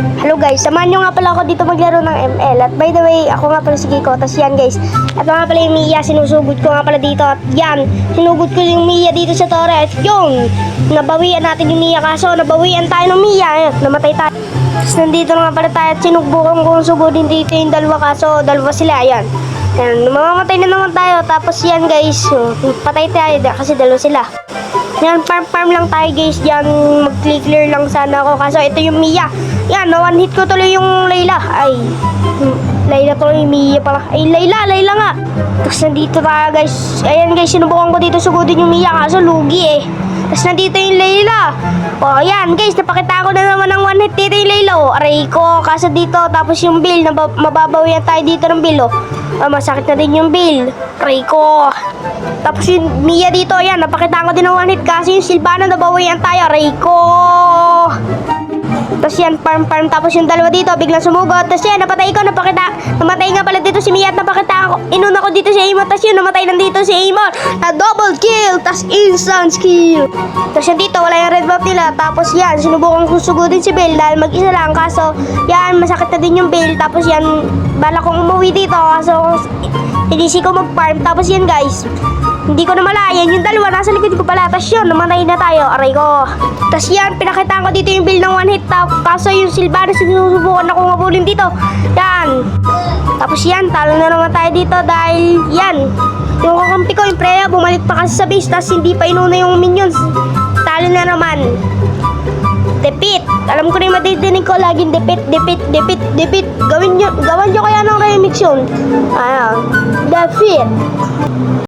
Hello guys, samahan nyo nga pala ako dito maglaro ng ML. At by the way, ako nga pala si Kiko. Tapos yan guys, ito nga pala yung Mia, sinusugod ko nga pala dito. At yan, sinugod ko yung Mia dito sa torre. At yun, nabawian natin yung Mia. Kaso nabawian tayo ng Mia, ayun, namatay tayo. Tapos nandito na nga pala tayo at sinubukan kong sugudin dito yung dalawa. Kaso dalawa sila, ayan. Yan, mamamatay na naman tayo. Tapos yan guys, patay tayo kasi dalawa sila. Yan, farm lang tayo guys. Yan, mag-clear lang sana ako. Kaso ito yung Mia. Yan, one hit ko tuloy yung Layla. Ay, Layla tuloy, Mia pala. Ay, Layla nga. Tapos nandito tayo guys. Ayan guys, sinubukan ko dito sugudin yung Mia. Kaso lugi eh. Tapos nandito yung Layla. O, ayan guys, napakita ko na naman ng one hit dito yung Layla. O, aray ko. Kaso dito, tapos yung Bill, mababawian tayo dito ng Bill. O, masakit na din yung Bill. Aray ko. Tapos yung Mia dito, ayan, napakita ko din ng one hit. Kasi yung Sylvana, nabawian tayo. Aray ko. Tapos yan, farm. Tapos yung dalawa dito, biglang sumugot. Tapos yan, namatay nga pala dito si Mia at napakita ko. Inuna ko dito si Amon. Tapos yun, namatay lang dito si Amon. Na double kill. Tapos instant kill. Tapos yan dito, wala yung red buff nila. Tapos yan, sinubukan kong sugudin si Bill dahil mag-isa lang. Kaso, yan, masakit na din yung Bill. Tapos yan, bala kong umuwi dito. Kaso, inisi ko mag-farm. Tapos yan guys, hindi ko na malayan. Yung dalawa, nasa likod ko pala. Tapos yun, namatay na tayo. Aray ko. Tapos yan, pinakitaan ko dito yung Bill ng one hit. Kaso yung Sylvana, sinusubukan ako mabulin dito. Yan. Tapos yan, talo na naman tayo dito dahil yan. Yung kakampi ko, yung Freya, bumalik pa kasi sa base. Tapos hindi pa inuna yung minions. Talo na naman. Defeat. Alam ko na yung madidinig ko laging defeat. Gawan nyo kaya ng remix yun. Defeat.